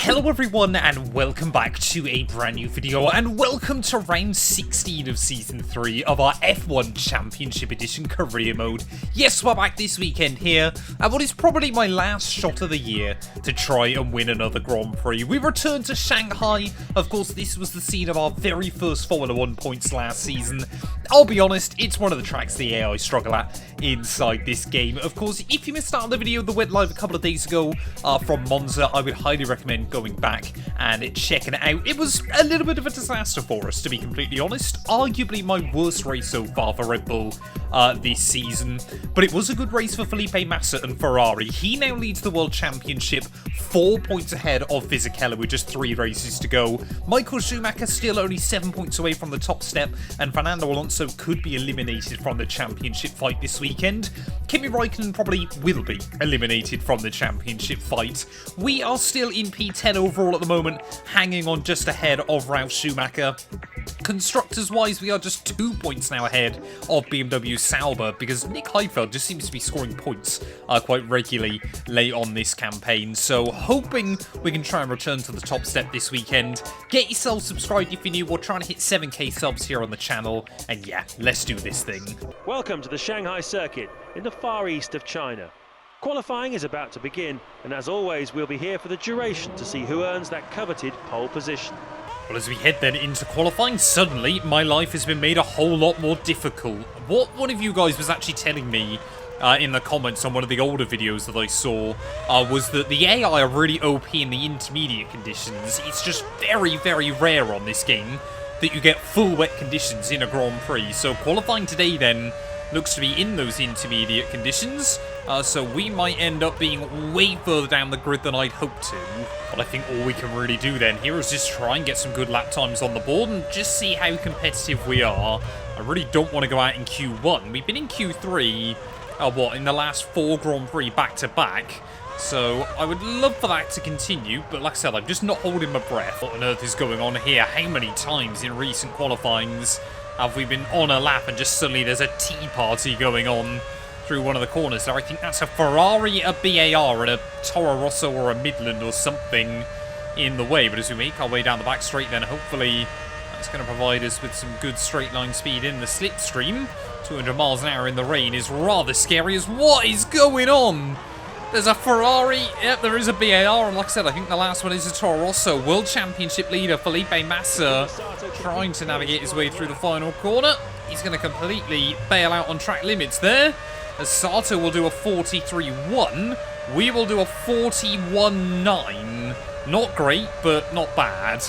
Hello everyone and welcome back to a brand new video and welcome to round 16 of season 3 of our F1 Championship Edition career mode. Yes, we're back this weekend here at what is probably my last shot of the year to try and win another Grand Prix. We returned to Shanghai. Of course, this was the scene of our very first Formula 1 points last season. I'll be honest, it's one of the tracks the AI struggle at inside this game. Of course, if you missed out on the video that went live a couple of days ago from Monza, I would highly recommend going back and checking it out. It was a little bit of a disaster for us, to be completely honest. Arguably my worst race so far for Red Bull this season, but it was a good race for Felipe Massa and Ferrari. He now leads the World Championship 4 points ahead of Fisichella with just 3 races to go. Michael Schumacher still only 7 points away from the top step, and Fernando Alonso could be eliminated from the championship fight this weekend. Kimi Raikkonen probably will be eliminated from the championship fight. We are still in P10 overall at the moment, hanging on just ahead of Ralf Schumacher. Constructors-wise, we are just 2 points now ahead of BMW Sauber because Nick Heidfeld just seems to be scoring points quite regularly late on this campaign. So hoping we can try and return to the top step this weekend. Get yourself subscribed if you're new. We're trying to hit 7k subs here on the channel. And yeah, let's do this thing. Welcome to the Shanghai circuit in the far east of China. Qualifying is about to begin, and as always, we'll be here for the duration to see who earns that coveted pole position. Well, as we head then into qualifying, suddenly my life has been made a whole lot more difficult. What one of you guys was actually telling me in the comments on one of the older videos that I saw was that the AI are really OP in the intermediate conditions. It's just very, very rare on this game that you get full wet conditions in a Grand Prix. So qualifying today then looks to be in those intermediate conditions. So we might end up being way further down the grid than I'd hoped to. But I think all we can really do then here is just try and get some good lap times on the board and just see how competitive we are. I really don't want to go out in Q1. We've been in Q3, in the last 4 Grand Prix back-to-back. So I would love for that to continue, but like I said, I'm just not holding my breath. What on earth is going on here? How many times in recent qualifyings have we been on a lap and just suddenly there's a tea party going on through one of the corners there? I think that's a Ferrari, a BAR, and a Toro Rosso or a Midland or something in the way. But as we make our way down the back straight, then hopefully that's going to provide us with some good straight line speed in the slipstream. 200 miles an hour in the rain is rather scary as what is going on? There's a Ferrari, yep, there is a BAR, and like I said, I think the last one is a Toro Rosso. World Championship leader Felipe Massa trying to navigate his way through the final corner. He's going to completely bail out on track limits there, as Sato will do a 43.1. We will do a 41.9. Not great, but not bad.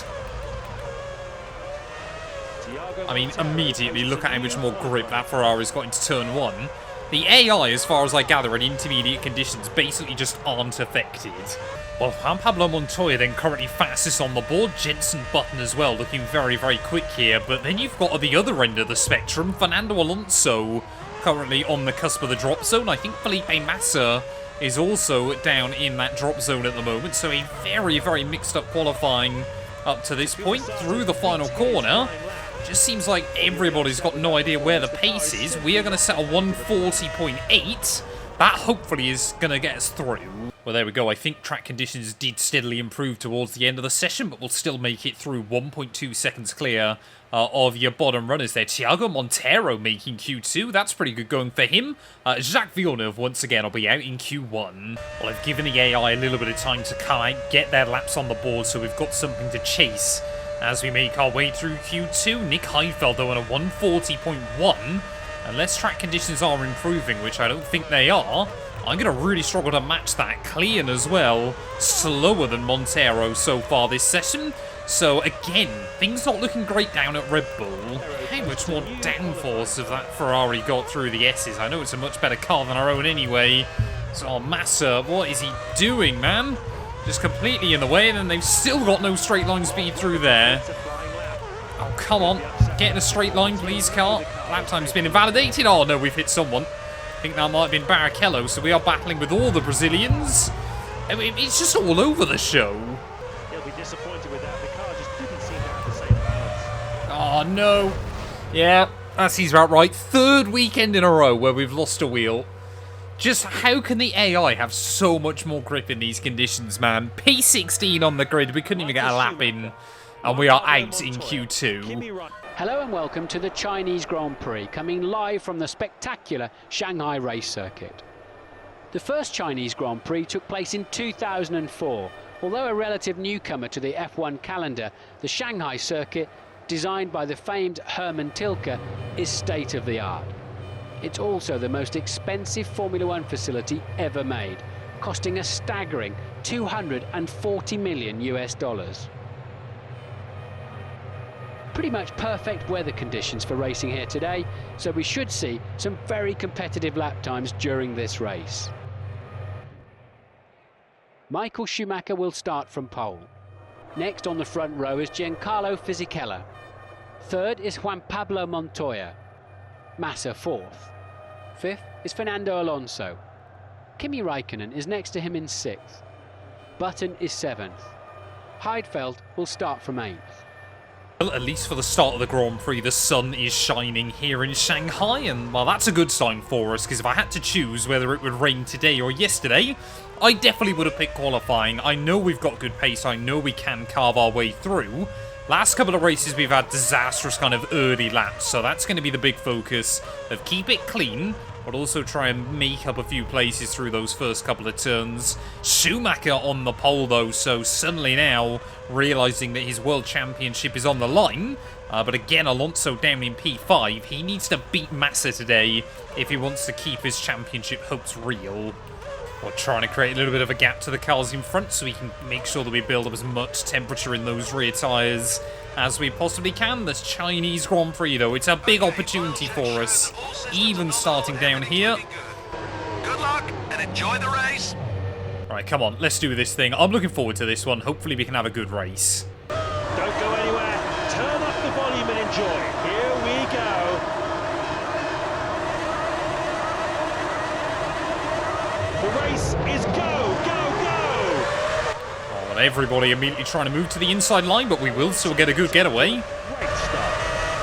I mean, immediately look at how much more grip that Ferrari's got into turn 1. The AI, as far as I gather, in intermediate conditions basically just aren't affected. Well, Juan Pablo Montoya then currently fastest on the board. Jenson Button as well, looking very, very quick here. But then you've got at the other end of the spectrum, Fernando Alonso currently on the cusp of the drop zone. I think Felipe Massa is also down in that drop zone at the moment. So a very, very mixed up qualifying up to this point through the final corner. Just seems like everybody's got no idea where the pace is. We are going to set a 140.8. That hopefully is going to get us through. Well, there we go. I think track conditions did steadily improve towards the end of the session, but we'll still make it through 1.2 seconds clear of your bottom runners there. Thiago Montero making Q2. That's pretty good going for him. Jacques Villeneuve, once again, will be out in Q1. Well, I've given the AI a little bit of time to come out, get their laps on the board, so we've got something to chase as we make our way through Q2. Nick Heidfeld, though, on a 140.1. Unless track conditions are improving, which I don't think they are, I'm going to really struggle to match that. Clean as well, slower than Montero so far this session. So again, things not looking great down at Red Bull. How much more downforce have that Ferrari got through the S's? I know it's a much better car than our own anyway. So Massa, what is he doing, man? Just completely in the way, and then they've still got no straight line speed through there. Oh, come on. Get in a straight line, please, car. Lap time's been invalidated. Oh, no, we've hit someone. I think that might have been Barrichello, so we are battling with all the Brazilians. I mean, it's just all over the show. He'll be disappointed with that. The car just didn't seem to have the same balance. Oh, no. Yeah, that seems about right. 3rd weekend in a row where we've lost a wheel. Just how can the AI have so much more grip in these conditions, man? P16 on the grid, we couldn't even get a lap in, and we are out in Q2. Hello and welcome to the Chinese Grand Prix, coming live from the spectacular Shanghai race circuit. The first Chinese Grand Prix took place in 2004. Although a relative newcomer to the F1 calendar, the Shanghai circuit, designed by the famed Hermann Tilke, is state-of-the-art. It's also the most expensive Formula One facility ever made, costing a staggering $240 million US. Pretty much perfect weather conditions for racing here today, so we should see some very competitive lap times during this race. Michael Schumacher will start from pole. Next on the front row is Giancarlo Fisichella. Third is Juan Pablo Montoya. Massa fourth. Fifth is Fernando Alonso. Kimi Raikkonen is next to him in sixth. Button is seventh. Heidfeld will start from eighth. Well, at least for the start of the Grand Prix, the sun is shining here in Shanghai, and well, that's a good sign for us, because if I had to choose whether it would rain today or yesterday, I definitely would have picked qualifying. I know we've got good pace, I know we can carve our way through. Last couple of races we've had disastrous kind of early laps, so that's going to be the big focus of keep it clean, but also try and make up a few places through those first couple of turns. Schumacher on the pole though, so suddenly now realising that his world championship is on the line. But again, Alonso down in P5. He needs to beat Massa today if he wants to keep his championship hopes real. We're trying to create a little bit of a gap to the cars in front so we can make sure that we build up as much temperature in those rear tyres as we possibly can. This Chinese Grand Prix, though, it's a big opportunity for us, even starting down here. Good luck and enjoy the race. Right, come on, let's do this thing. I'm looking forward to this one. Hopefully we can have a good race. Don't go anywhere. Turn up the volume and enjoy. Here we go. The race is go, go, go! Oh, and everybody immediately trying to move to the inside line, but we will still get a good getaway. Great start,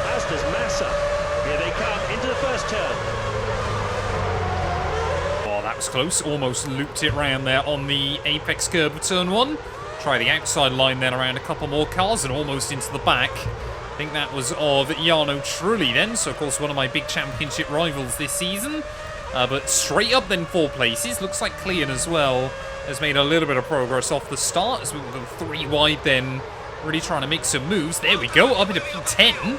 as does Massa. Here they come into the first turn. Oh, that was close. Almost looped it round there on the apex curve of turn one. Try the outside line then around a couple more cars and almost into the back. I think that was of Jarno Trulli then, so of course one of my big championship rivals this season. But straight up then 4 places. Looks like Clean as well has made a little bit of progress off the start as we will go 3 wide then. Really trying to make some moves. There we go, up into P10.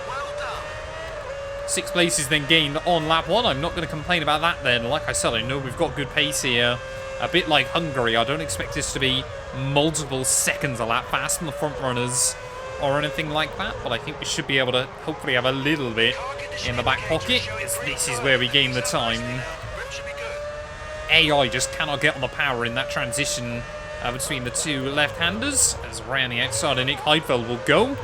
6 places then gained on lap 1. I'm not going to complain about that then. Like I said, I know we've got good pace here. A bit like Hungary, I don't expect this to be multiple seconds a lap fast on the front runners or anything like that, but I think we should be able to hopefully have a little bit in the back pocket. This is where we gain the time. AI just cannot get on the power in that transition between the 2 left-handers, as around the outside of Nick Heidfeld will go.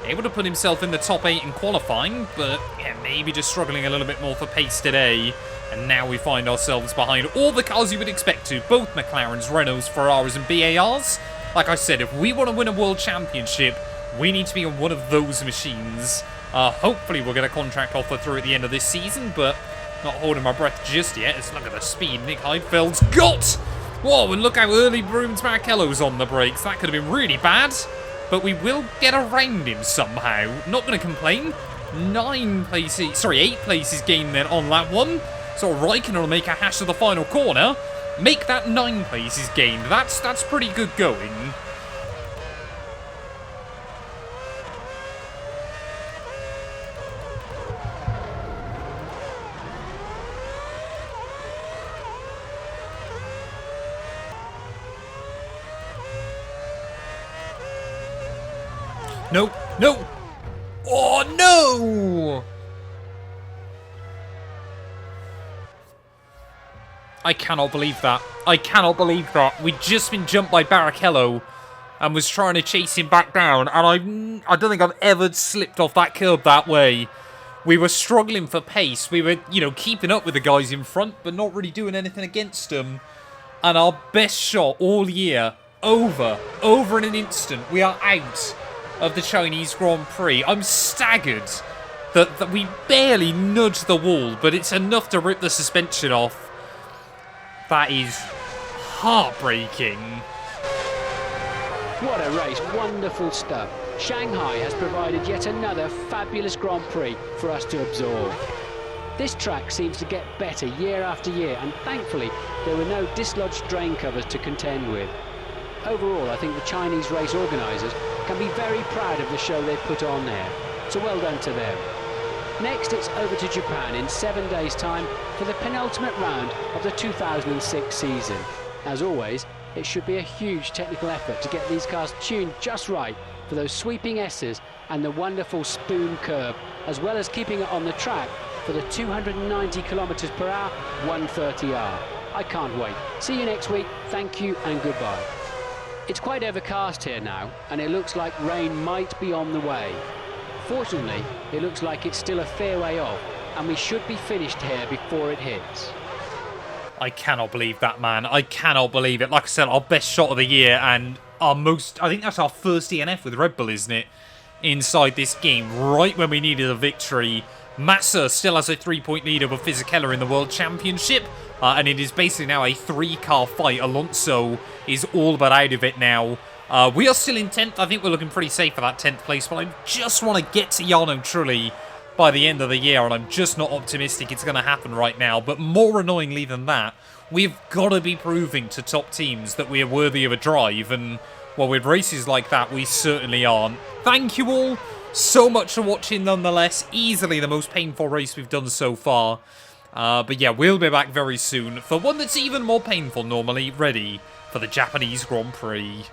Able to put himself in the top 8 in qualifying, but yeah, maybe just struggling a little bit more for pace today. And now we find ourselves behind all the cars you would expect to, both McLarens, Renaults, Ferraris and BARs. Like I said, if we want to win a world championship, we need to be on one of those machines. Hopefully we'll get a contract offer through at the end of this season, but not holding my breath just yet. Let's look at the speed Nick Heidfeld's got. Whoa, and look how early Rubens Barrichello's on the brakes. That could have been really bad, but we will get around him somehow. Not going to complain. 8 places gained then on lap 1. So Raikkonen will make a hash of the final corner. Make that 9 places gained. That's pretty good going. No, no! Oh, no! I cannot believe that. I cannot believe that. We'd just been jumped by Barrichello and was trying to chase him back down, and I don't think I've ever slipped off that curb that way. We were struggling for pace. We were, keeping up with the guys in front, but not really doing anything against them. And our best shot all year, over in an instant, we are out of the Chinese Grand Prix. I'm staggered that we barely nudged the wall, but it's enough to rip the suspension off. That is heartbreaking. What a race, wonderful stuff. Shanghai has provided yet another fabulous Grand Prix for us to absorb. This track seems to get better year after year, and thankfully there were no dislodged drain covers to contend with. Overall, I think the Chinese race organisers can be very proud of the show they've put on there, so well done to them. Next, it's over to Japan in 7 days' time for the penultimate round of the 2006 season. As always, it should be a huge technical effort to get these cars tuned just right for those sweeping S's and the wonderful spoon curve, as well as keeping it on the track for the 290 kilometers per hour 130R. I can't wait. See you next week. Thank you and goodbye. It's quite overcast here now, and it looks like rain might be on the way. Fortunately, it looks like it's still a fair way off, and we should be finished here before it hits. I cannot believe that, man. I cannot believe it. Like I said, our best shot of the year and our most... I think that's our first DNF with Red Bull, isn't it? Inside this game, right when we needed a victory. Massa still has a 3-point lead over Fisichella in the World Championship. And it is basically now a 3-car fight. Alonso is all but out of it now. We are still in 10th. I think we're looking pretty safe for that 10th place. But I just want to get to Jarno Trulli by the end of the year, and I'm just not optimistic it's going to happen right now. But more annoyingly than that, we've got to be proving to top teams that we are worthy of a drive, and, well, with races like that, we certainly aren't. Thank you all so much for watching nonetheless. Easily the most painful race we've done so far. But yeah, we'll be back very soon for one that's even more painful normally, ready for the Japanese Grand Prix.